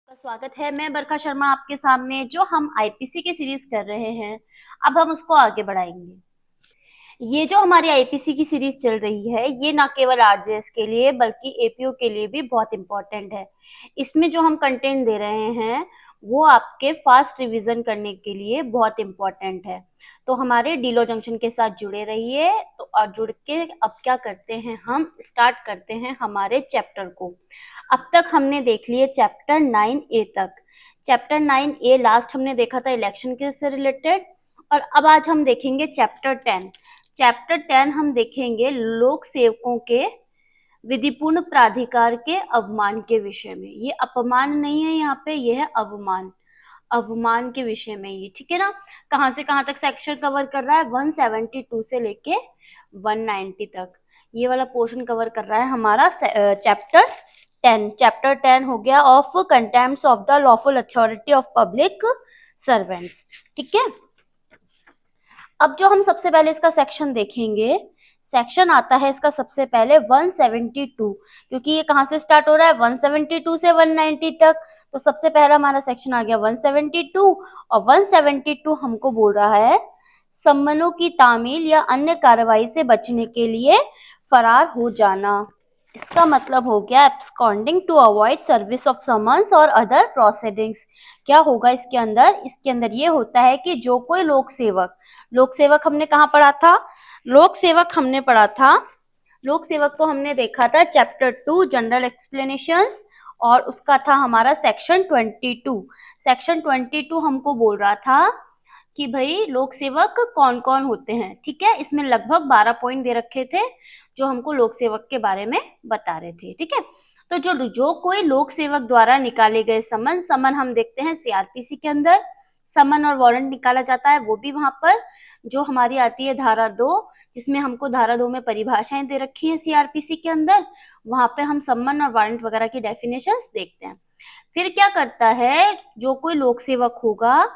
का स्वागत है। मैं बरखा शर्मा आपके सामने। जो हम आईपीसी की सीरीज कर रहे हैं, अब हम उसको आगे बढ़ाएंगे। ये जो हमारी आईपीसी की सीरीज चल रही है, ये ना केवल आरजेएस के लिए बल्कि एपीओ के लिए भी बहुत इंपॉर्टेंट है। इसमें जो हम कंटेंट दे रहे हैं वो आपके फास्ट रिवीजन करने के लिए बहुत इंपॉर्टेंट है। तो हमारे डीलो जंक्शन के साथ जुड़े रहिए। तो और जुड़ के अब क्या करते हैं, हम स्टार्ट करते हैं हमारे चैप्टर को। अब तक हमने देख लिए चैप्टर 9A तक। चैप्टर 9A लास्ट हमने देखा था इलेक्शन के से रिलेटेड। और अब आज हम देखेंगे चैप्टर 10। चैप्टर 10 हम देखेंगे लोक सेवकों के विधिपूर्ण प्राधिकार के अवमान के विषय में। ये अपमान नहीं है, यहाँ पे ये है अवमान। अवमान के विषय में ये, ठीक है ना। कहाँ से कहाँ तक सेक्शन कवर कर रहा है? 172 से लेके 190 तक ये वाला पोर्शन कवर कर रहा है हमारा चैप्टर 10। चैप्टर 10 हो गया of contempt of the lawful authority of public servants, ठीक है। अब जो हम सबसे पहले इसका सेक्शन देखेंगे, सेक्शन आता है इसका सबसे पहले 172, क्योंकि ये कहाँ से स्टार्ट हो रहा है? 172 से 190 तक। तो सबसे पहला हमारा सेक्शन आ गया 172। और 172 हमको बोल रहा है सम्मनों की तामील या अन्य कार्रवाई से बचने के लिए फरार हो जाना। इसका मतलब हो गया absconding to avoid service of summons और अदर प्रोसीडिंग्स। क्या होगा इसके अंदर? इसके अंदर ये होता है कि जो कोई लोक सेवक हमने कहाँ पढ़ा था? लोक सेवक हमने पढ़ा था, लोक सेवक को हमने देखा था चैप्टर 2 जनरल एक्सप्लेनेशंस, और उसका था हमारा सेक्शन 22। सेक्शन 22 हमको बोल रहा था कि भाई लोक सेवक कौन कौन होते हैं, ठीक है। इसमें लगभग 12 पॉइंट दे रखे थे जो हमको लोक सेवक के बारे में बता रहे थे, ठीक है। तो जो कोई लोक सेवक द्वारा निकाले गए समन हम देखते हैं सीआरपीसी के अंदर समन और वारंट निकाला जाता है, वो भी वहां पर जो हमारी आती है धारा 2, जिसमें हमको धारा 2 में परिभाषाएं दे रखी है सीआरपीसी के अंदर, वहां पे हम समन और वारंट वगैरह की डेफिनेशंस देखते हैं। फिर क्या करता है, जो कोई लोक सेवक होगा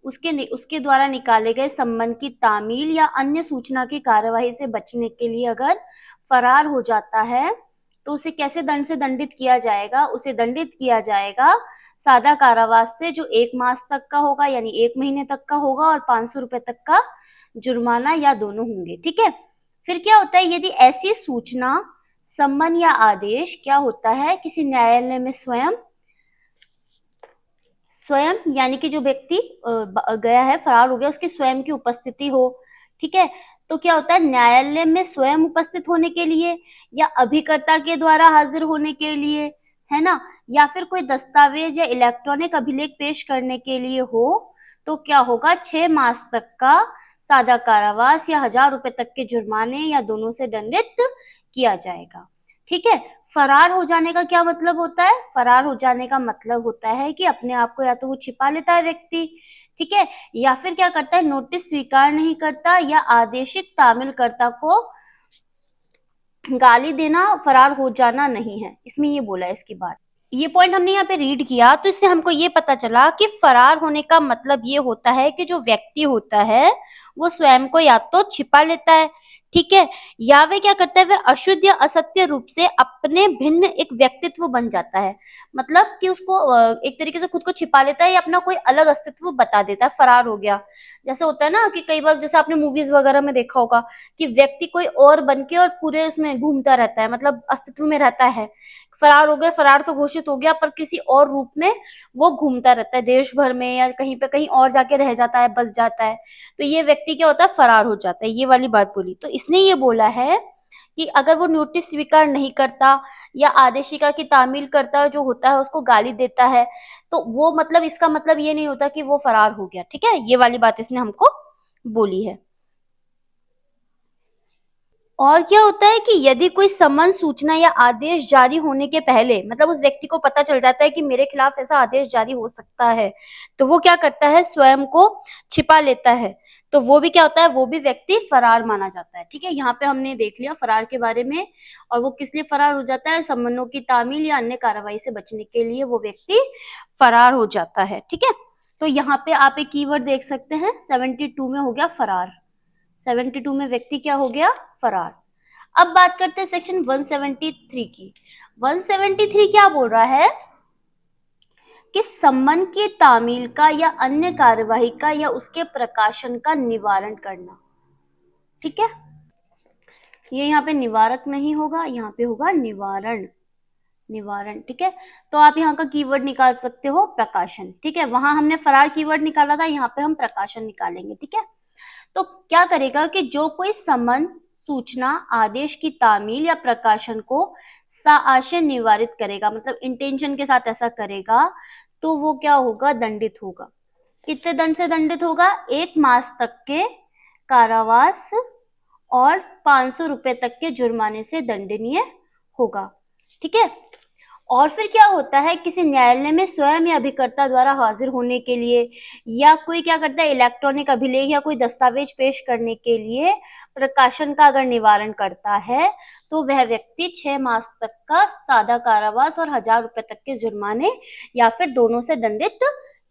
उसके द्वारा निकाले गए सम्मन की तामील या अन्य सूचना की कार्यवाही से बचने के लिए अगर फरार हो जाता है तो उसे कैसे दंड से दंडित किया जाएगा? उसे दंडित किया जाएगा सादा कारावास से, जो 1 मास तक का होगा, यानी 1 महीने तक का होगा, और 500 रुपए तक का जुर्माना या दोनों होंगे, ठीक है। फिर क्या होता है, यदि ऐसी सूचना, सम्मन या आदेश क्या होता है किसी न्यायालय में स्वयं यानी कि जो व्यक्ति गया है, फरार हो गया, उसकी स्वयं की उपस्थिति हो, ठीक है। तो क्या होता है, न्यायालय में स्वयं उपस्थित होने के लिए या अभिकर्ता के द्वारा हाजिर होने के लिए, है ना, या फिर कोई दस्तावेज या इलेक्ट्रॉनिक अभिलेख पेश करने के लिए हो, तो क्या होगा, 6 मास तक का सादा कारावास या 1000 रुपए तक के जुर्माने या दोनों से दंडित किया जाएगा, ठीक है। फरार हो जाने का क्या मतलब होता है? फरार हो जाने का मतलब होता है कि अपने आप को या तो वो छिपा लेता है व्यक्ति, ठीक है, या फिर क्या करता है, नोटिस स्वीकार नहीं करता या आदेशिक तामीलकर्ता को गाली देना फरार हो जाना नहीं है। इसमें ये बोला है इसकी बात। ये पॉइंट हमने यहाँ पे रीड किया तो इससे हमको ये पता चला कि फरार होने का मतलब ये होता है कि जो व्यक्ति होता है वो स्वयं को या तो छिपा लेता है, ठीक है, या वे क्या करता है, वह अशुद्ध या असत्य रूप से अपने भिन्न एक व्यक्तित्व बन जाता है। मतलब कि उसको एक तरीके से खुद को छिपा लेता है या अपना कोई अलग अस्तित्व बता देता है, फरार हो गया। जैसे होता है ना कि कई बार, जैसे आपने मूवीज वगैरह में देखा होगा कि व्यक्ति कोई और बन के और पूरे उसमें घूमता रहता है, मतलब अस्तित्व में रहता है। फरार हो गए, फरार तो घोषित हो गया, पर किसी और रूप में वो घूमता रहता है देश भर में, या कहीं पे कहीं और जाके रह जाता है, बस जाता है। तो ये व्यक्ति क्या होता है, फरार हो जाता है। ये वाली बात बोली। तो इसने ये बोला है कि अगर वो नोटिस स्वीकार नहीं करता या आदेशिका की तामील करता जो होता है उसको गाली देता है, तो वो मतलब इसका मतलब ये नहीं होता कि वो फरार हो गया, ठीक है। ये वाली बात इसने हमको बोली है। और क्या होता है कि यदि कोई समन, सूचना या आदेश जारी होने के पहले, मतलब उस व्यक्ति को पता चल जाता है कि मेरे खिलाफ ऐसा आदेश जारी हो सकता है, तो वो क्या करता है, स्वयं को छिपा लेता है। तो वो भी क्या होता है, वो भी व्यक्ति फरार माना जाता है, ठीक है। यहाँ पे हमने देख लिया फरार के बारे में। और वो किस लिए फरार हो जाता है? समनों की तामील या अन्य कार्रवाई से बचने के लिए वो व्यक्ति फरार हो जाता है, ठीक है। तो यहाँ पे आप एक कीवर्ड देख सकते हैं, 72 में हो गया फरार। 72 में व्यक्ति क्या हो गया, फरार। अब बात करते हैं सेक्शन 173 की। 173 क्या बोल रहा है कि सम्मन की तामील का या अन्य कार्यवाही का या उसके प्रकाशन का निवारण करना। ठीक है, ये यहाँ पे निवारक नहीं होगा, यहाँ पे होगा निवारण। निवारण, ठीक है। तो आप यहाँ का कीवर्ड निकाल सकते हो प्रकाशन, ठीक है। वहां हमने फरार कीवर्ड निकाला था, यहाँ पे हम प्रकाशन निकालेंगे, ठीक है। तो क्या करेगा कि जो कोई समन, सूचना, आदेश की तामील या प्रकाशन को साआशय निवारित करेगा, मतलब इंटेंशन के साथ ऐसा करेगा, तो वो क्या होगा, दंडित होगा। कितने दंड से दंडित होगा, 1 मास तक के कारावास और 500 रुपए तक के जुर्माने से दंडनीय होगा, ठीक है। और फिर क्या होता है, किसी न्यायालय में स्वयं या अभिकर्ता द्वारा हाजिर होने के लिए, या कोई क्या करता है, इलेक्ट्रॉनिक अभिलेख या कोई दस्तावेज पेश करने के लिए प्रकाशन का अगर निवारण करता है, तो वह व्यक्ति 6 मास तक का सादा कारावास और 1000 रुपए तक के जुर्माने या फिर दोनों से दंडित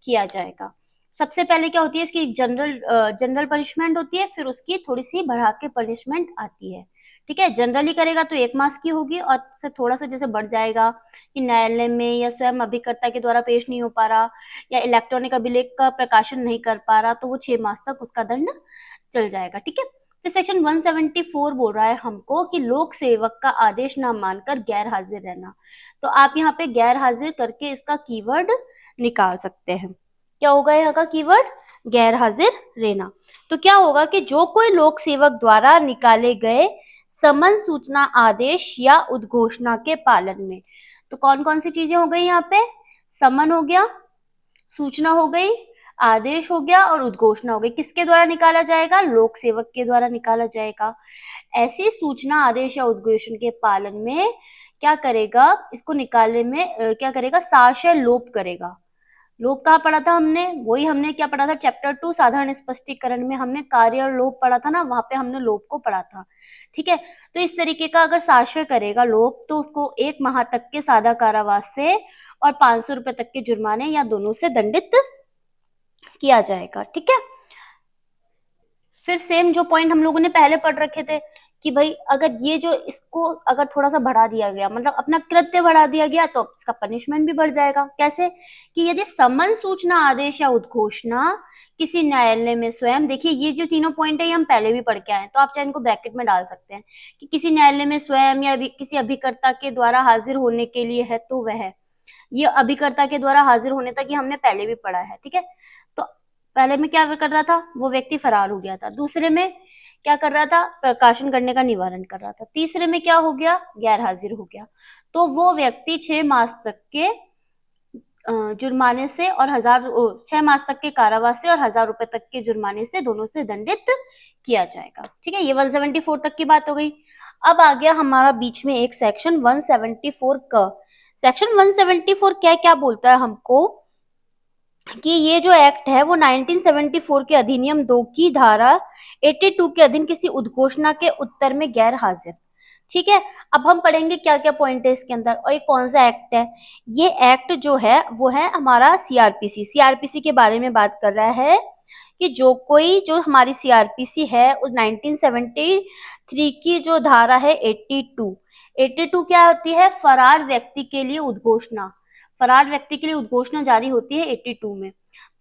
किया जाएगा। सबसे पहले क्या होती है, इसकी जनरल पनिशमेंट होती है, फिर उसकी थोड़ी सी बढ़ा के पनिशमेंट आती है, ठीक है। जनरली करेगा तो 1 मास की होगी, और उससे थोड़ा सा जैसे बढ़ जाएगा कि न्यायालय में या स्वयं अभिकर्ता के द्वारा पेश नहीं हो पा रहा, या इलेक्ट्रॉनिक अभिलेख का प्रकाशन नहीं कर पा रहा, तो वो 6 मास तक उसका दंड चल जाएगा, ठीक है। फिर सेक्शन 174 बोल रहा है हमको कि लोक सेवक का आदेश ना मानकर गैर हाजिर रहना। तो आप यहाँ पे गैर हाजिर करके इसका कीवर्ड निकाल सकते हैं। क्या होगा यहाँ का कीवर्ड, गैर हाजिर रहना। तो क्या होगा कि जो कोई लोक सेवक द्वारा निकाले गए समन, सूचना, आदेश या उद्घोषणा के पालन में, तो कौन कौन सी चीजें हो गई यहाँ पे, समन हो गया, सूचना हो गई, आदेश हो गया और उद्घोषणा हो गई। किसके द्वारा निकाला जाएगा, लोक सेवक के द्वारा निकाला जाएगा। ऐसी सूचना, आदेश या उद्घोषणा के पालन में क्या करेगा, इसको निकालने में क्या करेगा, साशय लोप करेगा। लोप कहाँ पढ़ा था हमने, वही हमने क्या पढ़ा था, चैप्टर 2 साधारण स्पष्टीकरण में हमने कार्य और लोप पढ़ा था ना, वहां पे हमने लोप को पढ़ा था, ठीक है। तो इस तरीके का अगर साशय करेगा लोप, तो उसको 1 माह तक के सादा कारावास से और 500 रुपए तक के जुर्माने या दोनों से दंडित किया जाएगा, ठीक है। फिर सेम जो पॉइंट हम लोगों ने पहले पढ़ रखे थे कि भाई अगर ये जो इसको अगर थोड़ा सा बढ़ा दिया गया, मतलब अपना कृत्य बढ़ा दिया गया, तो इसका पनिशमेंट भी बढ़ जाएगा। कैसे कि यदि समन, सूचना, आदेश या उद्घोषणा किसी न्यायालय में स्वयं, देखिए ये जो तीनों पॉइंट है ये हम पहले भी पढ़ के आए, तो आप चाहे इनको ब्रैकेट में डाल सकते हैं कि किसी न्यायालय में स्वयं या किसी अभिकर्ता के द्वारा हाजिर होने के लिए है, तो वह ये अभिकर्ता के द्वारा हाजिर होने तक ये हमने पहले भी पढ़ा है, ठीक है। तो पहले में क्या कर रहा था, वो व्यक्ति फरार हो गया था। दूसरे में क्या कर रहा था, प्रकाशन करने का निवारण कर रहा था। तीसरे में क्या हो गया, गैर हाजिर हो गया। तो वो व्यक्ति 6 मास तक के जुर्माने से और 6 मास तक के कारावास से और 1000 रुपए तक के जुर्माने से दोनों से दंडित किया जाएगा, ठीक है। ये 174 तक की बात हो गई। अब आ गया हमारा बीच में एक सेक्शन 174 का। सेक्शन 174 क्या क्या बोलता है हमको कि ये जो एक्ट है वो 1974 के अधिनियम 2 की धारा 82 के अधीन किसी उद्घोषणा के उत्तर में गैर हाजिर, ठीक है। अब हम पढ़ेंगे क्या क्या पॉइंट है इसके अंदर और ये कौन सा एक्ट है। ये एक्ट जो है वो है हमारा सीआरपीसी। सीआरपीसी के बारे में बात कर रहा है कि जो हमारी सीआरपीसी है उस 1973 की जो धारा है 82 क्या होती है, फरार व्यक्ति के लिए उद्घोषणा। फरार व्यक्ति के लिए उद्घोषणा जारी होती है 82 में।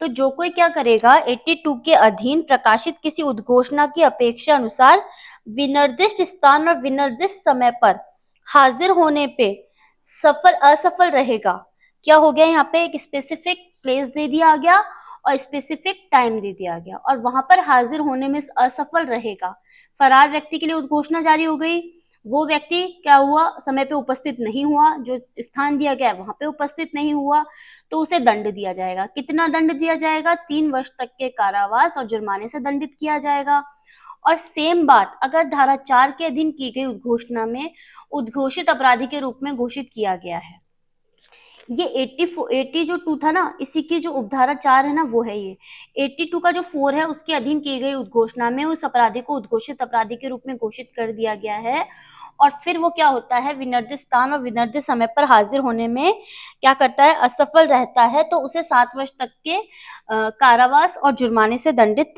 तो जो कोई क्या करेगा, 82 के अधीन प्रकाशित किसी उद्घोषणा की अपेक्षा अनुसार विनिर्दिष्ट स्थान और विनिर्दिष्ट समय पर हाजिर होने पे असफल रहेगा। क्या हो गया, यहाँ पे एक स्पेसिफिक प्लेस दे दिया गया और स्पेसिफिक टाइम दे दिया गया, और वहां पर हाजिर होने में असफल रहेगा। फरार व्यक्ति के लिए उद्घोषणा जारी हो गई, वो व्यक्ति क्या हुआ, समय पे उपस्थित नहीं हुआ, जो स्थान दिया गया है वहां पे उपस्थित नहीं हुआ, तो उसे दंड दिया जाएगा। कितना दंड दिया जाएगा, 3 वर्ष तक के कारावास और जुर्माने से दंडित किया जाएगा। और सेम बात अगर धारा 4 के अधीन की गई उद्घोषणा में उद्घोषित अपराधी के रूप में घोषित किया गया है। ये 80 जो 2 था ना, इसी की जो उपधारा 4 है ना, वो है ये 82 का जो 4 है, उसके अधीन की गई उद्घोषणा में उस अपराधी को उद्घोषित अपराधी के रूप में घोषित कर दिया गया है, और फिर वो क्या होता है, विनिर्दिष्ट स्थान और विनिर्दिष्ट समय पर हाजिर होने में क्या करता है, असफल रहता है, तो उसे 7 वर्ष तक के कारावास और जुर्माने से दंडित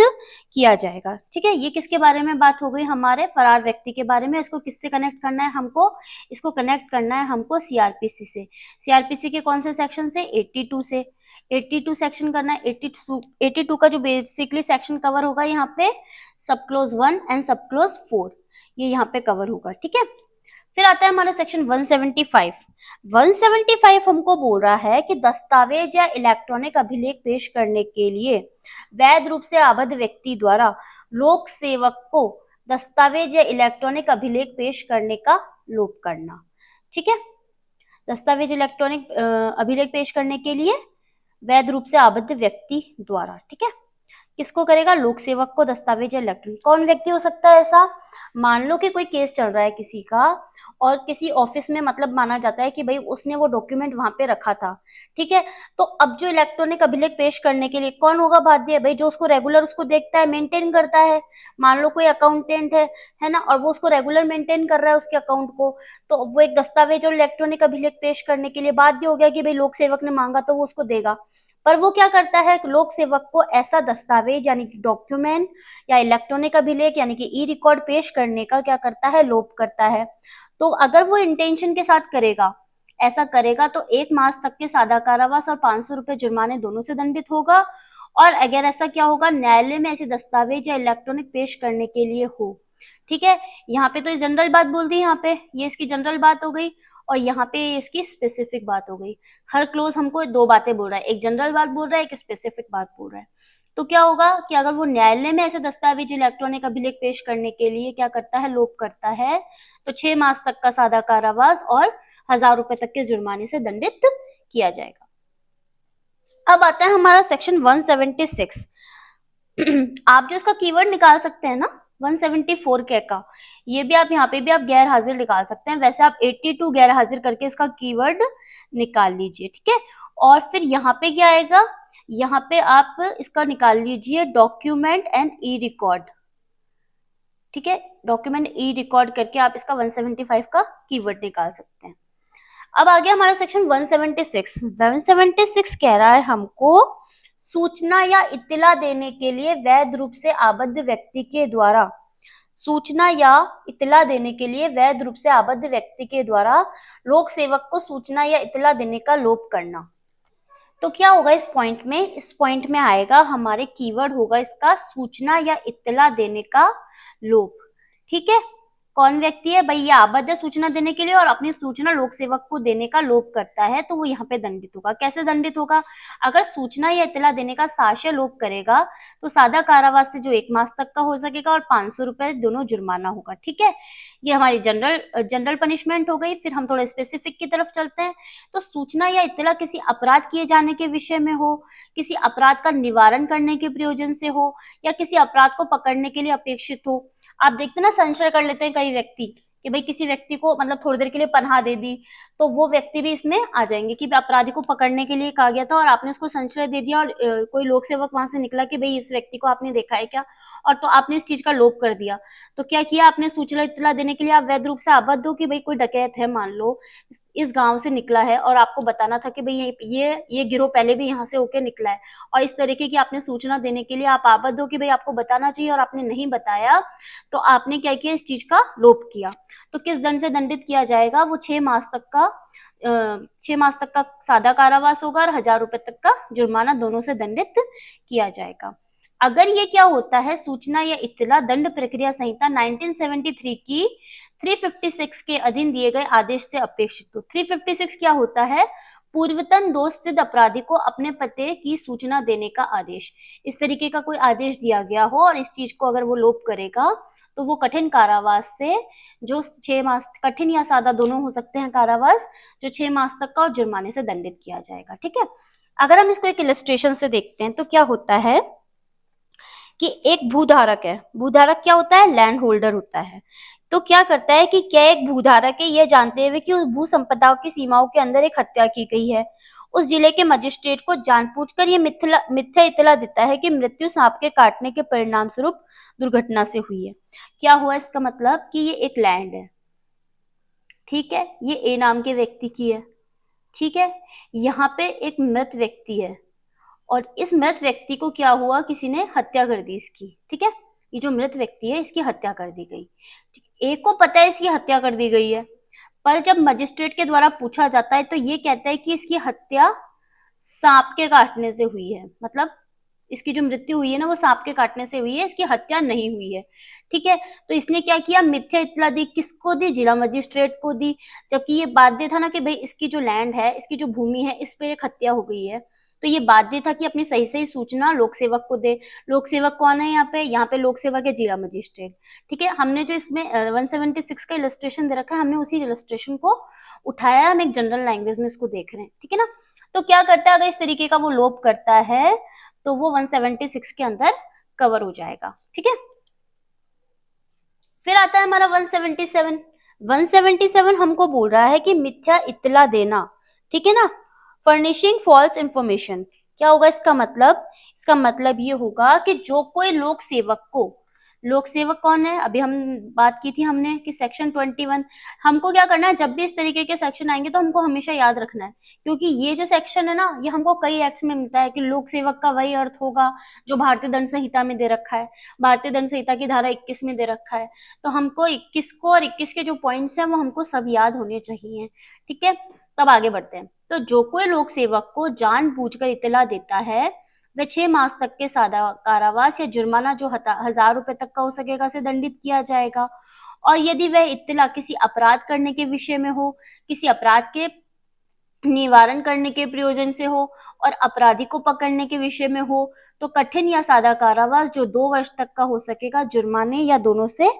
किया जाएगा। ठीक है, ये किसके बारे में बात हो गई, हमारे फरार व्यक्ति के बारे में। इसको किससे कनेक्ट करना है हमको, इसको कनेक्ट करना है हमको सीआरपीसी से। सीआरपीसी के कौन से सेक्शन से, 82 से। 82 सेक्शन करना है। 82 का जो बेसिकली सेक्शन कवर होगा यहाँ पे सब क्लोज 1 एंड सब क्लोज 4, ये यहाँ पे कवर होगा। ठीक है, फिर आता है हमारा सेक्शन 175। 175 हमको बोल रहा है कि दस्तावेज या इलेक्ट्रॉनिक अभिलेख पेश करने के लिए वैध रूप से आबद्ध व्यक्ति द्वारा लोक सेवक को दस्तावेज या इलेक्ट्रॉनिक अभिलेख पेश करने का लोप करना। ठीक है, दस्तावेज इलेक्ट्रॉनिक अभिलेख पेश करने के लिए वैध रूप से आबद्ध व्यक्ति द्वारा। ठीक है, किसको करेगा, लोक सेवक को दस्तावेज या इलेक्ट्रॉनिक। कौन व्यक्ति हो सकता है ऐसा, मान लो कि कोई केस चल रहा है किसी का और किसी ऑफिस में मतलब माना जाता है कि भाई उसने वो डॉक्यूमेंट वहां पे रखा था। ठीक है, तो अब जो इलेक्ट्रॉनिक अभिलेख पेश करने के लिए कौन होगा बाध्य, भाई जो उसको रेगुलर उसको देखता है, मेंटेन करता है। मान लो कोई अकाउंटेंट है ना, और वो उसको रेगुलर मेंटेन कर रहा है उसके अकाउंट को, तो वो एक दस्तावेज और इलेक्ट्रॉनिक अभिलेख पेश करने के लिए बाध्य हो गया कि भाई लोक सेवक ने मांगा तो वो उसको देगा। पर वो क्या करता है, लोक सेवक को ऐसा दस्तावेज यानी कि डॉक्यूमेंट या इलेक्ट्रॉनिक अभिलेख यानी कि ई रिकॉर्ड पेश करने का क्या करता है, लोप करता है। तो अगर वो इंटेंशन के साथ करेगा, ऐसा करेगा, तो 1 मास तक के सादा कारावास और 500 रुपए जुर्माने दोनों से दंडित होगा। और अगर ऐसा क्या होगा, न्यायालय में ऐसे दस्तावेज या इलेक्ट्रॉनिक पेश करने के लिए हो। ठीक है, यहाँ पे तो जनरल बात बोल दी, यहाँ पे ये इसकी जनरल बात हो गई और यहाँ पे इसकी स्पेसिफिक बात हो गई। हर क्लोज हमको 2 बातें बोल रहा है, एक जनरल बात बोल रहा है, एक स्पेसिफिक बात बोल रहा है। तो क्या होगा कि अगर वो न्यायालय में ऐसे दस्तावेज इलेक्ट्रॉनिक अभिलेख पेश करने के लिए क्या करता है, लोप करता है, तो 6 मास तक का सादा कारावास और 1000 रुपए तक के जुर्माने से दंडित किया जाएगा। अब आता है हमारा सेक्शन 176। आप जो इसका कीवर्ड निकाल सकते हैं ना 174 के का, ये भी आप यहाँ पे भी आप गैर हाजिर निकाल सकते हैं। वैसे आप 82 गैर हाजिर करके इसका कीवर्ड निकाल लीजिए। ठीक है, और फिर यहाँ पे क्या आएगा, यहाँ पे आप इसका निकाल लीजिए डॉक्यूमेंट एंड ई रिकॉर्ड। ठीक है, डॉक्यूमेंट ई रिकॉर्ड करके आप इसका 175 का कीवर्ड निकाल सकते हैं। अब आ गया हमारा सेक्शन 176। 176 कह रहा है हमको सूचना या इत्तला देने के लिए वैध रूप से आबद्ध व्यक्ति के द्वारा, सूचना या इत्तला देने के लिए वैध रूप से आबद्ध व्यक्ति के द्वारा लोक सेवक को सूचना या इत्तला देने का लोप करना। तो क्या होगा इस पॉइंट में, इस पॉइंट में आएगा हमारे कीवर्ड होगा इसका सूचना या इत्तला देने का लोप। ठीक है, कौन व्यक्ति है भाई, ये आबद्ध है सूचना देने के लिए और अपनी सूचना लोक सेवक को देने का लोप करता है, तो वो यहाँ पे दंडित होगा। कैसे दंडित होगा, अगर सूचना या इत्तला देने का साक्ष्य लोप करेगा तो सादा कारावास से जो 1 मास तक का हो सकेगा और 500 रुपए दोनों जुर्माना होगा। ठीक है, ये हमारी जनरल पनिशमेंट हो गई। फिर हम थोड़े स्पेसिफिक की तरफ चलते हैं। तो सूचना या इत्तला किसी अपराध किए जाने के विषय में हो, किसी अपराध का निवारण करने के प्रयोजन से हो, या किसी अपराध को पकड़ने के लिए अपेक्षित हो। आप देखते ना, संशय कर लेते हैं कई व्यक्ति कि भाई किसी व्यक्ति को मतलब थोड़ी देर के लिए पनाह दे दी, तो वो व्यक्ति भी इसमें आ जाएंगे कि अपराधी को पकड़ने के लिए कहा गया था और आपने उसको संशय दे दिया और कोई लोक सेवक वहां से निकला कि भाई इस व्यक्ति को आपने देखा है क्या, और तो आपने इस चीज का लोप कर दिया। तो क्या किया आपने, सूचना इत्तला देने के लिए आप वैध रूप से आबद्ध हो कि भाई कोई डकैत है मान लो इस गांव से निकला है और आपको बताना था कि भाई ये गिरोह पहले भी यहाँ से होके निकला है, और इस तरीके की आपने सूचना देने के लिए आप आबद्ध हो कि भाई आपको बताना चाहिए और आपने नहीं बताया, तो आपने क्या किया, इस चीज का लोप किया। तो किस दंड से दंडित किया जाएगा, वो 6 मास तक का 6 मास तक का सादा कारावास होगा और 1000 रुपए तक का जुर्माना दोनों से दंडित किया जाएगा। अगर ये क्या होता है, सूचना या इत्तला दंड प्रक्रिया संहिता 1973 की 356 के अधीन दिए गए आदेश से अपेक्षित हो। 356 क्या होता है, पूर्वतन दोष सिद्ध अपराधी को अपने पते की सूचना देने का आदेश। इस तरीके का कोई आदेश दिया गया हो और इस चीज को अगर वो लोप करेगा तो वो कठिन कारावास से जो 6 मास, कठिन या सादा दोनों हो सकते हैं कारावास, जो 6 मास तक का और जुर्माने से दंडित किया जाएगा। ठीक है, अगर हम इसको एक इलस्ट्रेशन से देखते हैं तो क्या होता है कि एक भूधारक है। भूधारक क्या होता है, लैंड होल्डर होता है। तो क्या करता है कि क्या एक भूधारक है, यह जानते हुए कि उस भू संपदा की सीमाओं के अंदर एक हत्या की गई है, उस जिले के मजिस्ट्रेट को जानबूझकर ये मिथ्या इत्तला देता है कि मृत्यु सांप के काटने के परिणाम स्वरूप दुर्घटना से हुई है। क्या हुआ, इसका मतलब कि ये एक लैंड है, ठीक है, ये ए नाम के व्यक्ति की है। ठीक है, यहाँ पे एक मृत व्यक्ति है और इस मृत व्यक्ति को क्या हुआ, किसी ने हत्या कर दी इसकी। ठीक है, ये जो मृत व्यक्ति है इसकी हत्या कर दी गई। ए को पता है इसकी हत्या कर दी गई है, पर जब मजिस्ट्रेट के द्वारा पूछा जाता है तो ये कहता है कि इसकी हत्या सांप के काटने से हुई है। मतलब इसकी जो मृत्यु हुई है ना वो सांप के काटने से हुई है, इसकी हत्या नहीं हुई है। ठीक है, तो इसने क्या किया, मिथ्या इत्तला दी। किसको दी, जिला मजिस्ट्रेट को दी। जबकि ये बाध्य था ना कि भाई इसकी जो लैंड है, इसकी जो भूमि है, इस पे एक हत्या हो गई है, तो ये बाध्य था कि अपनी सही सही सूचना लोक सेवक को दे। लोक सेवक कौन है यहाँ पे लोक सेवक है जिला मजिस्ट्रेट। ठीक है, हमने जो इसमें 176 का इलस्ट्रेशन दे रखा है, हमने उसी इलस्ट्रेशन को उठाया, हम एक जनरल लैंग्वेज में इसको देख रहे हैं। ठीक है ना, तो क्या करता है, अगर इस तरीके का वो लोप करता है तो वो 176 के अंदर कवर हो जाएगा। ठीक है, फिर आता है हमारा 177। 177 हमको बोल रहा है कि मिथ्या इत्तला देना। ठीक है ना, फर्निशिंग फॉल्स इंफॉर्मेशन। क्या होगा इसका मतलब, इसका मतलब ये होगा कि जो कोई लोक सेवक को, लोक सेवक कौन है, अभी हम बात की थी हमने कि सेक्शन 21, हमको क्या करना है, जब भी इस तरीके के सेक्शन आएंगे तो हमको हमेशा याद रखना है, क्योंकि ये जो सेक्शन है ना ये हमको कई एक्ट्स में मिलता है कि लोक सेवक का वही अर्थ होगा जो भारतीय दंड संहिता में दे रखा है। भारतीय दंड संहिता की धारा 21 में दे रखा है, तो हमको 21 को और 21 के जो पॉइंट्स हैं वो हमको सब याद होने चाहिए। ठीक है, तब आगे बढ़ते हैं। तो जो कोई लोक सेवक को जानबूझकर इत्तला देता है वह 6 मास तक के सादा कारावास या जुर्माना जो 1000 रुपए तक का हो सकेगा से दंडित किया जाएगा। और यदि वह इत्तला किसी अपराध करने के विषय में हो, किसी अपराध के निवारण करने के प्रयोजन से हो और अपराधी को पकड़ने के विषय में हो, तो कठिन या सादा कारावास जो 2 वर्ष तक का हो सकेगा, जुर्माने या दोनों से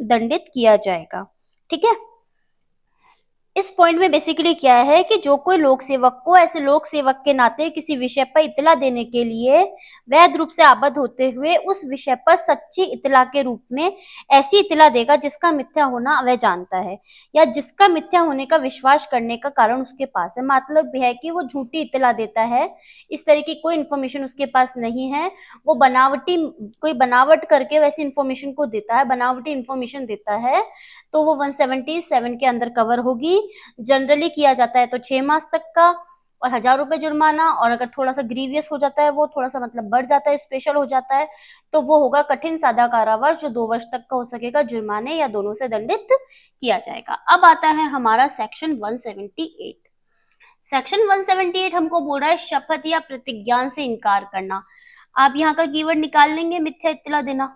दंडित किया जाएगा। ठीक है, इस पॉइंट में बेसिकली क्या है कि जो कोई लोक सेवक को ऐसे लोक सेवक के नाते किसी विषय पर इत्तला देने के लिए वैध रूप से आबद्ध होते हुए उस विषय पर सच्ची इत्तला के रूप में ऐसी इत्तला देगा जिसका मिथ्या होना वह जानता है या जिसका मिथ्या होने का विश्वास करने का कारण उसके पास है। मतलब है कि वो झूठी इत्तला देता है, इस तरह की कोई इन्फॉर्मेशन उसके पास नहीं है, वो बनावटी कोई बनावट करके वैसी इन्फॉर्मेशन को देता है, बनावटी इन्फॉर्मेशन देता है, तो वो 177 के अंदर कवर होगी। जनरली किया जाता है तो 6 मास तक का और 1000 रुपए जुर्माना, और अगर थोड़ा सा ग्रीवियस हो जाता है, वो थोड़ा सा मतलब बढ़ जाता है, स्पेशल हो जाता है, तो वो होगा कठिन सादा कारावास जो 2 वर्ष तक का हो सकेगा, जुर्माने या दोनों से दंडित किया जाएगा। अब आता है हमारा सेक्शन 178। सेक्शन 178 हमको बोल रहा है शपथ या प्रतिज्ञान से इनकार करना। आप यहाँ का कीवर्ड निकाल लेंगे, मिथ्या इत्तला देना।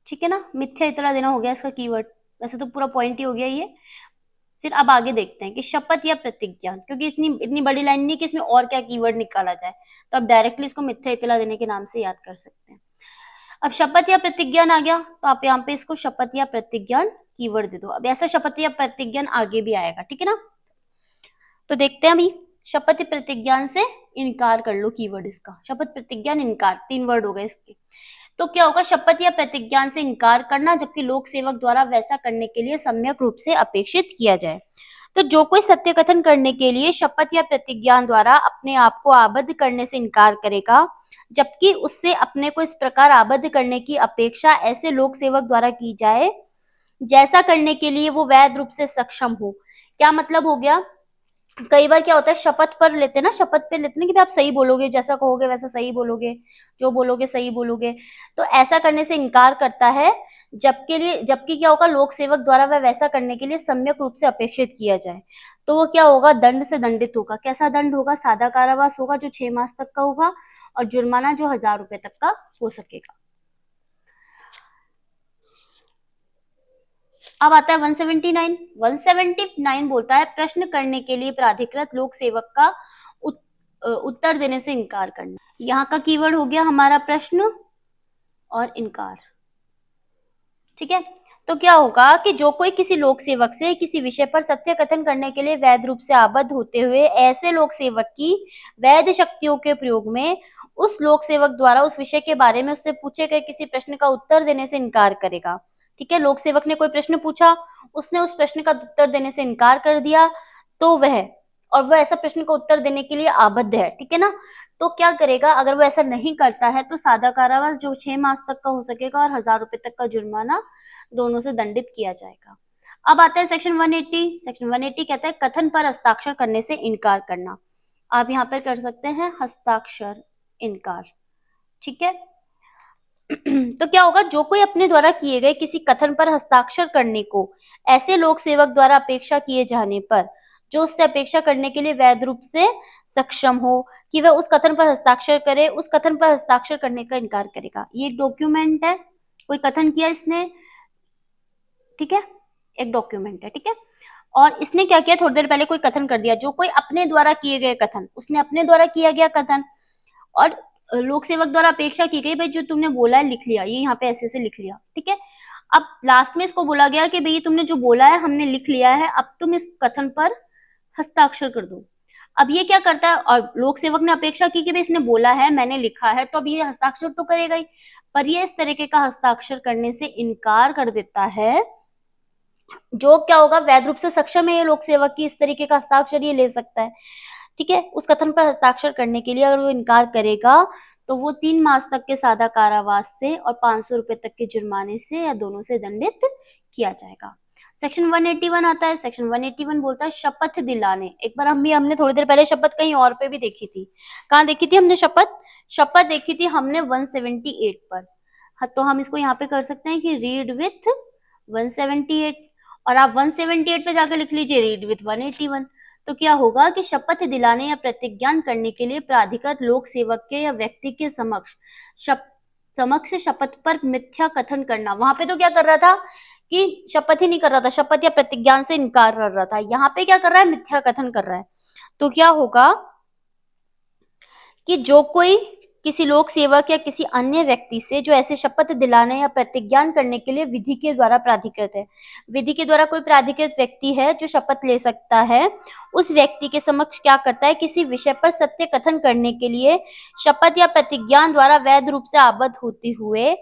ठीक है ना, मिथ्या इत्तला देना हो गया इसका कीवर्ड, वैसे तो पूरा पॉइंट ही हो गया ये। फिर अब आगे देखते हैं कि शपथ या प्रतिज्ञा, क्योंकि इतनी इतनी बड़ी लाइन नहीं कि इसमें और क्या कीवर्ड निकाला जाए, तो आप डायरेक्टली इसको मिथ्या इत्तला देने के नाम से याद कर सकते हैं। अब शपथ या प्रतिज्ञान आ गया तो आप यहाँ पे इसको शपथ या प्रतिज्ञान कीवर्ड दे दो। अब ऐसा शपथ या प्रतिज्ञान आगे भी आएगा। ठीक है ना, तो देखते हैं अभी, शपथ या प्रतिज्ञान से इनकार कर लो, कीवर्ड इसका शपथ प्रतिज्ञान इनकार, 3 वर्ड हो गए इसके। तो क्या होगा, शपथ या प्रतिज्ञान से इनकार करना जबकि लोक सेवक द्वारा वैसा करने के लिए सम्यक रूप से अपेक्षित किया जाए। तो जो कोई सत्य कथन करने के लिए शपथ या प्रतिज्ञान द्वारा अपने आप को आबद्ध करने से इनकार करेगा जबकि उससे अपने को इस प्रकार आबद्ध करने की अपेक्षा ऐसे लोक सेवक द्वारा की जाए जैसा करने के लिए वो वैध रूप से सक्षम हो। क्या मतलब हो गया, कई बार क्या होता है, शपथ पर लेते हैं ना, शपथ पे लेते हैं कि आप सही बोलोगे, जैसा कहोगे वैसा सही बोलोगे, जो बोलोगे सही बोलोगे, तो ऐसा करने से इनकार करता है जबकि क्या होगा, लोक सेवक द्वारा वह वैसा करने के लिए सम्यक रूप से अपेक्षित किया जाए, तो वो क्या होगा, दंड से दंडित होगा। कैसा दंड होगा, सादा कारावास होगा जो 6 मास तक का होगा और जुर्माना जो 1000 रुपए तक का हो सकेगा। अब आता है 179। 179 बोलता है प्रश्न करने के लिए प्राधिकृत लोक सेवक का उत्तर देने से इनकार करना। यहाँ का कीवर्ड हो गया हमारा प्रश्न और इनकार। ठीक है, तो क्या होगा कि जो कोई किसी लोक सेवक से किसी विषय पर सत्य कथन करने के लिए वैध रूप से आबद्ध होते हुए ऐसे लोक सेवक की वैध शक्तियों के प्रयोग में उस लोक सेवक द्वारा उस विषय के बारे में उससे पूछे गए किसी प्रश्न का उत्तर देने से इनकार करेगा। ठीक है, लोक सेवक ने कोई प्रश्न पूछा, उसने उस प्रश्न का उत्तर देने से इनकार कर दिया, तो वह ऐसा प्रश्न का उत्तर देने के लिए आबद्ध है। ठीक है ना, तो क्या करेगा, अगर वो ऐसा नहीं करता है तो सादा कारावास जो 6 मास तक का हो सकेगा और 1000 रुपए तक का जुर्माना दोनों से दंडित किया जाएगा। अब आता है सेक्शन 180। सेक्शन 180 कहता है कथन पर हस्ताक्षर करने से इनकार करना। आप यहाँ पर कर सकते हैं हस्ताक्षर इनकार, ठीक है। तो क्या होगा, जो कोई अपने द्वारा किए गए किसी कथन पर हस्ताक्षर करने को ऐसे लोक सेवक द्वारा अपेक्षा किए जाने पर जो उससे अपेक्षा करने के लिए वैध रूप से सक्षम हो कि वह उस कथन पर हस्ताक्षर करे, उस कथन पर हस्ताक्षर करने का इनकार करेगा। ये एक डॉक्यूमेंट है, कोई कथन किया इसने, ठीक है, एक डॉक्यूमेंट है, ठीक है। और इसने क्या किया, थोड़ी देर पहले कोई कथन कर दिया, जो कोई अपने द्वारा किए गए कथन, उसने अपने द्वारा किया गया कथन और लोक सेवक द्वारा अपेक्षा की गई, भाई जो तुमने बोला है लिख लिया, ये यहाँ पे ऐसे लिख लिया, ठीक है। अब लास्ट में इसको बोला गया कि भाई तुमने जो बोला है हमने लिख लिया है, अब तुम इस कथन पर हस्ताक्षर कर दो। अब ये क्या करता है, और लोक सेवक ने अपेक्षा की कि भाई इसने बोला है मैंने लिखा है, तो अब ये हस्ताक्षर तो करेगा ही, पर ये इस तरीके का हस्ताक्षर करने से इनकार कर देता है। जो क्या होगा, वैध रूप से सक्षम है ये लोक सेवक की इस तरीके का हस्ताक्षर ये ले सकता है, ठीक है। उस कथन पर हस्ताक्षर करने के लिए अगर वो इनकार करेगा तो वो 3 मास तक के सादा कारावास से और 500 रुपए तक के जुर्माने से या दोनों से दंडित किया जाएगा। सेक्शन 181 आता है। सेक्शन 181 बोलता है शपथ दिलाने। एक बार हमने थोड़ी देर पहले शपथ कहीं और पे भी देखी थी। कहाँ देखी थी हमने शपथ? शपथ देखी थी हमने 178 पर। हाँ, तो हम इसको यहाँ पे कर सकते हैं कि रीड विथ 178, और आप 178 पे जाकर लिख लीजिए रीड विथ 181। तो क्या होगा कि शपथ दिलाने या प्रतिज्ञान करने के लिए प्राधिकृत लोक सेवक के या व्यक्ति के समक्ष शपथ पर मिथ्या कथन करना। वहां पे तो क्या कर रहा था कि शपथ ही नहीं कर रहा था, शपथ या प्रतिज्ञान से इनकार कर रहा था। यहाँ पे क्या कर रहा है, मिथ्या कथन कर रहा है। तो क्या होगा कि जो कोई किसी लोक सेवक या किसी अन्य व्यक्ति से जो ऐसे शपथ दिलाने या प्रतिज्ञान करने के लिए विधि के द्वारा प्राधिकृत है, विधि के द्वारा कोई प्राधिकृत व्यक्ति है जो शपथ ले सकता है, उस व्यक्ति के समक्ष क्या करता है, किसी विषय पर सत्य कथन करने के लिए शपथ या प्रतिज्ञान द्वारा वैध रूप से आबद्ध होते हुए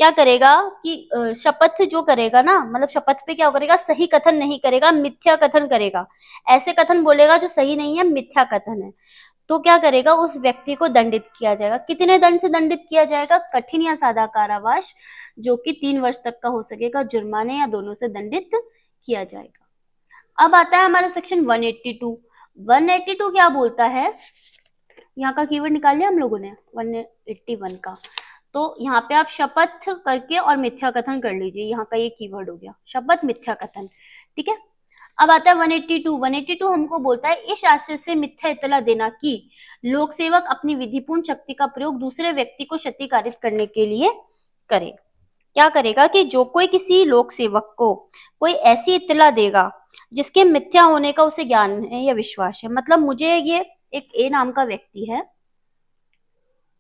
क्या करेगा कि शपथ जो करेगा ना, मतलब शपथ पे क्या करेगा, सही कथन नहीं करेगा, मिथ्या कथन करेगा। ऐसे कथन बोलेगा जो सही नहीं है, मिथ्या कथन है। तो क्या करेगा, उस व्यक्ति को दंडित किया जाएगा। कितने दंड से दंडित किया जाएगा? कठिन या सादा कारावास, जो कि 3 वर्ष तक का हो सकेगा, जुर्माने या दोनों से दंडित किया जाएगा। अब आता है हमारा सेक्शन 182। 182 क्या बोलता है, यहाँ का कीवर्ड निकाल लिया हम लोगों ने 181 का। तो यहाँ पे आप शपथ करके और मिथ्या कथन कर लीजिए, यहाँ का ये कीवर्ड हो गया शपथ मिथ्या कथन, ठीक है। अब आता है 182। 182 हमको बोलता है इस आशय से मिथ्या इत्तला देना कि लोक सेवक अपनी विधिपूर्ण शक्ति का प्रयोग दूसरे व्यक्ति को क्षतिकारित करने के लिए करे। क्या करेगा कि जो कोई किसी लोक सेवक को कोई ऐसी इत्तला देगा जिसके मिथ्या होने का उसे ज्ञान है या विश्वास है। मतलब मुझे ये एक ए नाम का व्यक्ति है,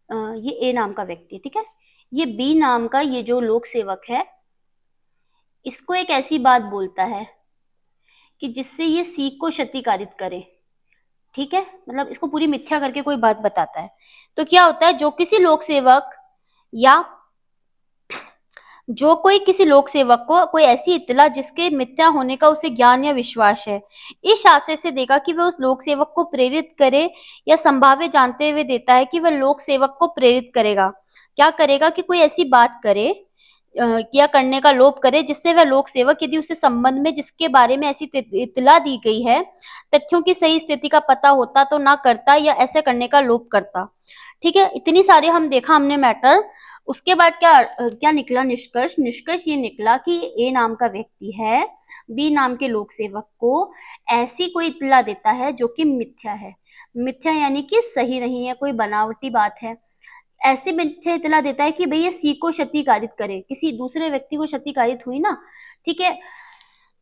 ये ए नाम का व्यक्ति है, ठीक है। ये बी नाम का ये जो लोक सेवक है, इसको एक ऐसी बात बोलता है कि जिससे ये सी को क्षतिकारित करे, ठीक है। मतलब इसको पूरी मिथ्या करके कोई बात बताता है। तो क्या होता है, जो किसी लोक सेवक या जो कोई किसी लोक सेवक को कोई ऐसी इत्तला जिसके मिथ्या होने का उसे ज्ञान या विश्वास है, इस आशय से देगा कि वह उस लोक सेवक को प्रेरित करे या संभाव्य जानते हुए देता है कि वह लोक सेवक को प्रेरित करेगा। क्या करेगा कि कोई ऐसी बात करे या करने का लोभ करे जिससे वह लोक सेवक यदि उसे संबंध में जिसके बारे में ऐसी इत्तला दी गई है तथ्यों की सही स्थिति का पता होता तो ना करता या ऐसे करने का लोभ करता, ठीक है। इतनी सारे हम देखा हमने मैटर। उसके बाद क्या क्या निकला निष्कर्ष? निष्कर्ष ये निकला कि ए नाम का व्यक्ति है, बी नाम के लोक सेवक को ऐसी कोई इत्तला देता है जो कि मिथ्या है। मिथ्या यानी कि सही नहीं है, कोई बनावटी बात है। ऐसे मिथ्या इत्तला देता है कि भाई ये सी को क्षतिकारित करे, किसी दूसरे व्यक्ति को क्षतिकारित हुई ना, ठीक है।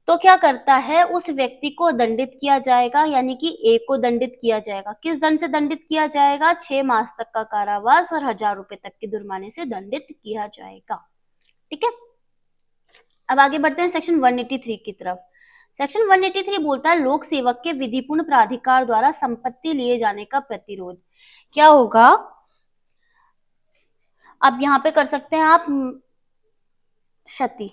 तो क्या करता है, उस व्यक्ति को दंडित किया जाएगा, यानी कि ए को दंडित किया जाएगा। किस दंड से दंडित किया जाएगा? 6 मास तक का कारावास और 1000 रुपए तक के जुर्माने से दंडित किया जाएगा, ठीक है। अब आगे बढ़ते हैं सेक्शन 183 की तरफ। सेक्शन 183 बोलता है लोक सेवक के विधिपूर्ण प्राधिकार द्वारा संपत्ति लिए जाने का प्रतिरोध। क्या होगा, अब यहां पे कर सकते हैं आप क्षति,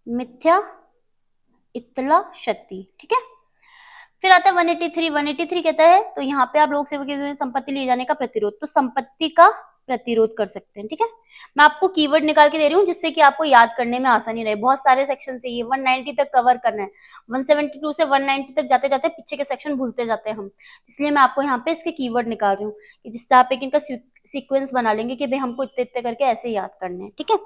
मिथ्या इत्तला क्षति, ठीक है। फिर आता है 183। 183 कहता है तो यहाँ पे आप लोक सेवक की संपत्ति लिए जाने का प्रतिरोध। तो संपत्ति का प्रतिरोध कर सकते हैं। ठीक है, मैं आपको कीवर्ड निकाल के दे रही हूँ जिससे कि आपको याद करने में आसानी रहे। बहुत सारे सेक्शन से ये 190 तक कवर करना है, 172 से 190 तक जाते जाते पीछे के सेक्शन भूलते जाते हैं हम, इसलिए मैं आपको यहाँ पे इसके कीवर्ड निकाल रही हूँ कि जिससे आप एक इनका सीक्वेंस बना लेंगे कि भाई हमको इतने इतने करके ऐसे याद करने हैं। ठीक है,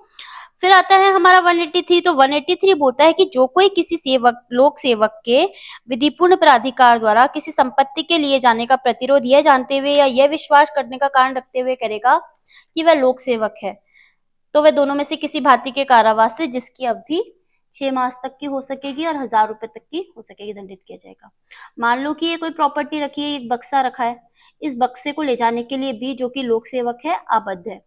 फिर आता है हमारा 183। तो 183 बोलता है कि जो कोई किसी सेवक लोक सेवक के विधिपूर्ण प्राधिकार द्वारा किसी संपत्ति के लिए जाने का प्रतिरोध यह जानते हुए या यह विश्वास करने का कारण रखते हुए करेगा कि वह लोक सेवक है, तो वह दोनों में से किसी भांति के कारावास से जिसकी अवधि 6 मास तक की हो सकेगी और 1000 रुपए तक की हो सकेगी दंडित किया जाएगा। मान लो कि ये कोई प्रॉपर्टी रखी है, एक बक्सा रखा है, इस बक्से को ले जाने के लिए बी जो कि लोक सेवक है आबद्ध है।